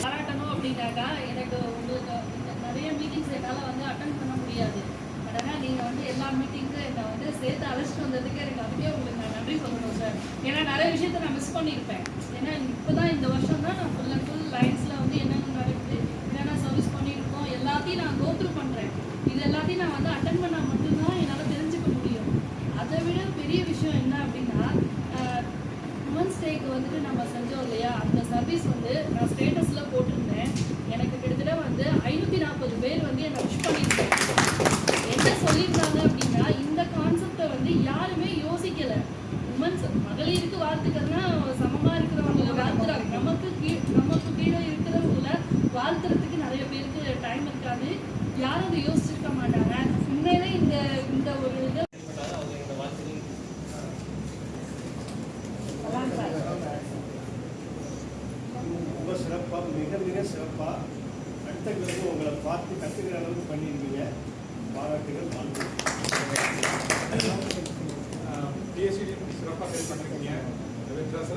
பாராட்டணும் அப்படின்னாக்கா எனக்கு உங்களுக்கு நிறைய மீட்டிங்ஸ் என்னால் வந்து அட்டன் பண்ண முடியாது. பட் ஆனால் நீங்கள் வந்து எல்லா மீட்டிங்க்கும் என்னை வந்து சேர்த்து அழைச்சிட்டு வந்ததுக்கு எனக்கு அதுக்கே உங்களுக்கு நான் நன்றி சொல்லணும் சார். ஏன்னா நிறைய விஷயத்த நான் மிஸ் பண்ணியிருப்பேன். ஏன்னா இப்போ தான் இந்த வருஷம் தான் நான் ஃபுல் அண்ட் ஃபுல் லைன்ஸில் வந்து என்னென்ன நடக்குது, என்னென்ன சர்வீஸ் பண்ணியிருக்கோம் எல்லாத்தையும் நான் கோத்ரூ பண்ணுறேன். இது எல்லாத்தையும் நான் வந்து அட்டன் பண்ணால் மட்டும்தான் என்னால் தெரிஞ்சுக்க முடியும். அதை விட பெரிய விஷயம் என்ன அப்படின்னா, உமன்ஸ் டேக்கு வந்துட்டு நம்ம செஞ்சோம் இல்லையா, அந்த சர்வீஸ் வந்து நான் ஸ்டேட்டஸில் போட்டிருந்தேன். எனக்கு கிட்டத்தட்ட வந்து 540 பேர் வந்து என்னை விஷ் பண்ணியிருக்கேன். என்ன சொல்லியிருந்தாங்க அப்படின்னா, இந்த கான்செப்டை வந்து யாருமே யோசிக்கலை. உமன்ஸ் மகளிருக்கு வாழ்த்துக்கள்னா சமமாக இருக்கிறவங்கள வாழ்த்துறாங்க. நமக்கு கீழே இருக்கிறவங்கள வாழ்த்துறதுக்கு நிறைய பேருக்கு டைம் இருக்காது. யாரும் அதை யோசிச்சிருக்க மாட்டாங்க. உண்மையிலே இந்த ஒரு இது ரொம்ப சிறப்பாக, மிக மிக சிறப்பாக அடுத்தவங்களுக்கு உங்களை பார்த்து கற்றுக்கிற அளவுக்கு பண்ணியிருக்கீங்க. பாராட்டுகள், வாழ்த்து. பிஎஸ்சி சிறப்பாக சரி பண்ணிருக்கீங்க.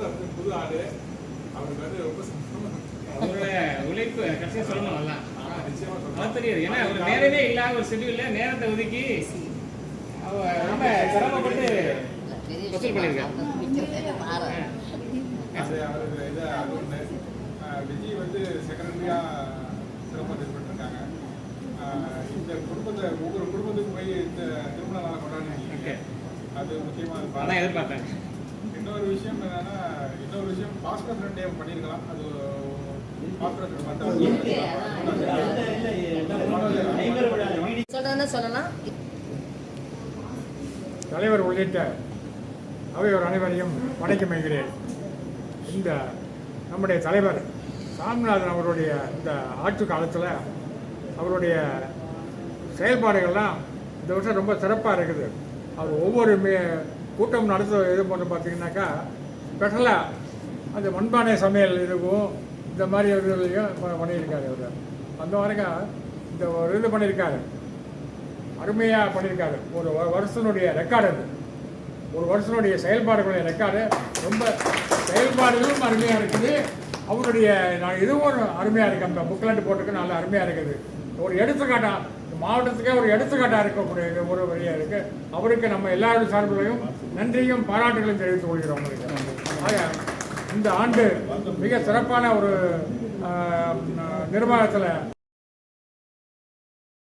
வந்து புது ஆடு, அவருக்கு வந்து ரொம்ப அவரோட உழைப்பு கடைசியாக சொல்லணும். நல்லா நிச்சயமா சொல்ல தெரியாது. ஏன்னா அவர் நேரமே இல்லாத ஒரு ஷெட்யூல்ல நேரத்தை ஒதுக்கி அவர் ரொம்ப சிரமப்பட்டு வசூல் பண்ணியிருக்காரு. அவருக்கு இதை ஒன்று விஜய் வந்து செக்ரட்டரியாக சிறப்பாக இது பண்ணிருக்காங்க. இந்த குடும்பத்தை ஒவ்வொரு குடும்பத்துக்கு போய் இந்த திருமண நாளை கொண்டாடுறீங்க. அது முக்கியமாக அதான் எதிர்பார்த்தேன். இன்னொரு விஷயம் என்னன்னா, பாஸ்போர்ட் டே பண்ணியிருக்கலாம். அது தலைவர் உள்ளிட்ட அவையோர் அனைவரையும் வணக்கம் வைக்கிறேன். இந்த நம்முடைய தலைவர் சாமிநாதன் அவருடைய இந்த ஆட்சி காலத்தில் அவருடைய செயல்பாடுகள்லாம் இந்த வருஷம் ரொம்ப சிறப்பாக இருக்குது. அவர் ஒவ்வொரு கூட்டம் நடத்த இது போன்று பார்த்தீங்கன்னாக்கா ஸ்பெஷலாக அந்த மண்பானை சமையல் இதுக்கும் இந்த மாதிரி இதுலையும் பண்ணியிருக்காரு. அவர் அந்த வரைக்கும் இந்த ஒரு இது பண்ணியிருக்காரு, அருமையாக பண்ணியிருக்காரு. ஒரு வருஷனுடைய ரெக்கார்டு, அது ஒரு வருஷனுடைய செயல்பாடுகளுடைய ரெக்கார்டு. ரொம்ப செயல்பாடுகளும் அருமையாக இருக்குது. அவருடைய இதுவும் அருமையாக இருக்குது. அந்த புக்லெட் போட்டுக்கு நல்ல அருமையாக இருக்குது. ஒரு எடுத்துக்காட்டாக மாவட்டத்துக்கே ஒரு எடுத்துக்காட்டாக இருக்கக்கூடிய ஒரு வழியாக இருக்குது. அவருக்கு நம்ம எல்லாருடைய சார்பிலையும் நன்றியும் பாராட்டுகளையும் தெரிவித்துக் கொள்கிறோம். ஆக இந்த ஆண்டு மிக சிறப்பான ஒரு நிர்வாகத்தில்